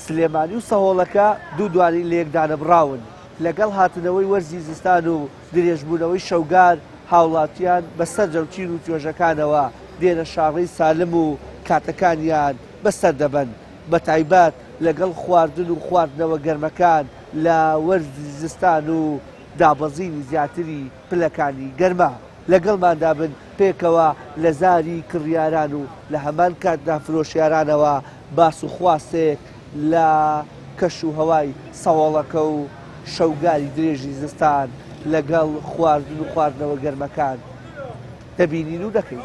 سلێمانی و سەهۆڵەکە دوو دوانی لە یەکدانە بڕاون لەگەڵ هاتنەوەی وەرزی زستان و درێژبوونەوەی شەوگار هاوڵاتیان بەسەر جەوچین و توێژەکانەوە دێنە شاڕەی سالم و کاتەکانیان بەسەر دەبەن بە تایبەت لەگەڵ خواردن و خواردنەوە گەرمەکان لە وەرزی زستان و دابەزینی زیاتری پلەکانی گەرما لەگەڵماندا بن پێکەوە لە زاری کڕیاران و لە هەمان کاتدا فرۆشیارانەوە باس و خواستێک لە کەش و هەوای سەوڵەکە و شەوگاری درێژی زستان لەگەڵ خواردن و خواردنەوە گەرمەکان دەبینین و دەکەین.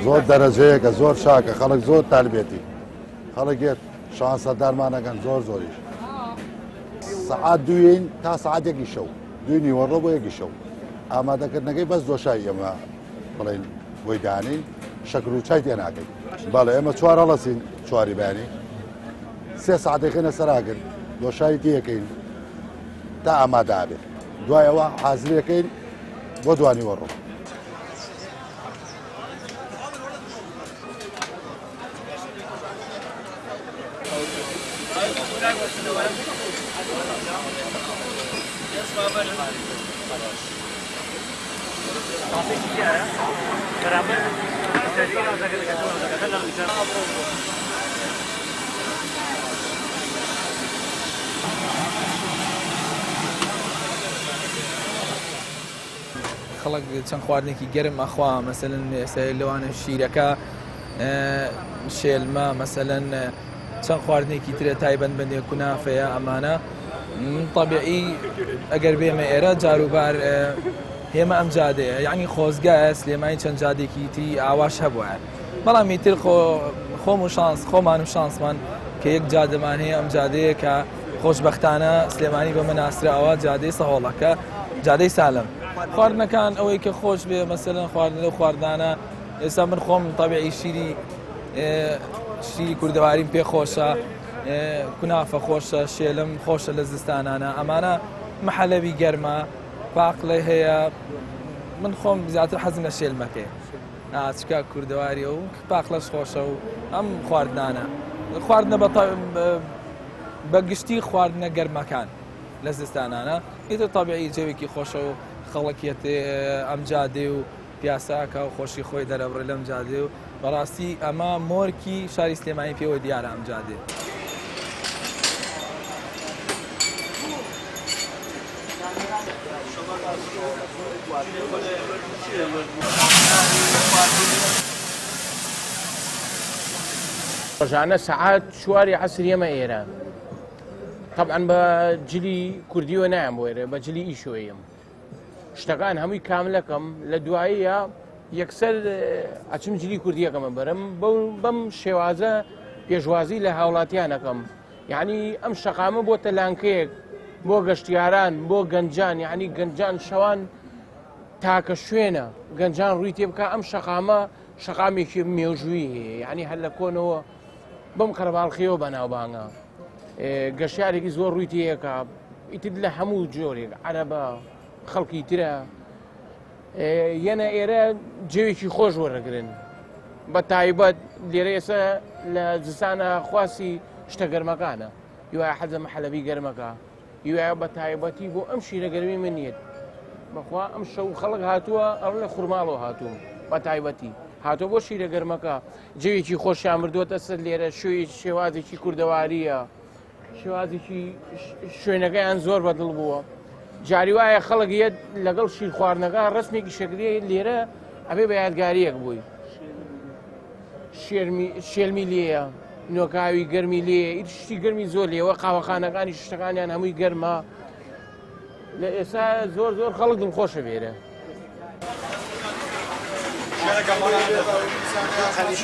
زۆر دەرەجەیەکە زۆر شاکە خەڵک زۆر تالبێتی خەڵکێت شانسە دارمانەکەن زۆر زۆریش سەعات دوین تا سەعاتێکی شەو دوی نیوەڕۆ بۆ یەکی شەو ئامادەکردنەکەی بەس دۆشایی ئێمە بڵێن بۆی دانین شەکر و چای تێناکەین بەڵێ ئێمە چوار هەڵەسین چواری بانی سێ سەعاتێکەکەینە سەراکرد دۆشایی تێەکەین تا ئامادە بێت دوایەوە حازرەکەین بۆ دوانی وەڕۆ. خەڵک چەند خواردنێکی گەرم ئەخوا مەسەلەن لەوانە شیرەکە شێلمە مەسەلەن چەند خواردنێکی ترە تایبەت بەندێ کونافەیە ئەمانە طبیعی ئەگەر بێمە ئێرە جاروبار هێمە ئەم جادەیە یعنی خۆزگایە سلێمانی چەند جادێکی تری ئاواش هەبووە بەڵامی تر خۆم و شانس خۆمان و شانسمان کە یەک جادەمان هەیە ئەم جادەیە کە خۆشبەختانە سلێمانی بە مناسرەوە جادەی سەهۆڵەکە جادەی سالم خواردنەکان ئەوەی کە خۆش بێ مەسەلەن خواردن و خواردانە ئێستا من خۆم طبیعی شیری کوردەواریم پێ خۆشە کونافە خۆشە شێلم خۆشە لە زستانانە ئەمانە محەلەوی گەرمە پاقڵێ هەیە من خۆم زیاتر حەزم لە شێلمەکەی چکە کوردەواری و پاقلەش خۆشە و ئەم خواردنانە خواردنە بە گشتی خواردنە گەرمەکان لە زستانانە ئیتر طبیعی جەوێکی خۆشە و خەڵکیەت ئەم جادێ و پیاساکە و خۆشی خۆی دەرەبڕێ لەم جادێ و بەڕاستی ئەمە مۆرکی شاری سلێمانی پێوە دیارە ئەم جادێ. ڕۆژانە سەعات چواری عەسر ئێمە ئێرە طبعاً بە جلی کوردیوە نایەم بۆ ئێرە بە جلی ئیشۆیەم شتەکان هەمووی کاملەکەم لە دواییە یەکسەر ئەچم جلی کوردیەکەمە بەرم بەم شێوازە پێشوازی لە هاوڵاتیانەکەم یعنی ئەم شەقامە بۆتە لانکەیەک بۆ گەشتیاران بۆ گەنجان یعنی گەنجان شەوان تاکە شوێنە گەنجان ڕووی تێ بکە ئەم شەقامە شەقامێکی مێژووی هەیە یعنی هەر لە کۆنەوە بەم قەرەباڵخیەوە بەناوبانگە گەشتیارێکی زۆر ڕووی تێیەکە ئیتر لە هەموو جۆرێک عەرەبە خەڵکی ترە یەنە ئێرە جێوێکی خۆش وەرەگرن بە تایبەت لێرە ئێستا لە زستانە خواسی شتە گەرمەکانە یوایە حەزە مەحەلەبی گەرمەکە یوایە بە تایبەتی بۆ ئەم شیرە گەرمی من نیت بەخوا ئەم شەو خەڵک هاتووە ئەڕ لە خوورماڵەوە هاتووم بە تایبەتی هاتۆ بۆ شیرە گەرمەکە جێوێکی خۆشیان بردووەتە سەر لێرە شێوازێکی کوردەواریە شێوازێکی شوێنەکەیان زۆر بەدڵ بووە جاری وایە خەڵک یەت لەگەڵ شیر خواردنەکە ڕسمێکی شەکری لێرە ئەبێ بە یادگاریەک بووی شێلمی لێیە نۆکاوی گەرمی لێیە ئیت شتی گەرمی زۆر لێەوە قاوەخانەکانی شتەکانیان هەمووی گەرمە لە ئێستا زۆر زۆر خەڵک دڵخۆشە بێرە. خليش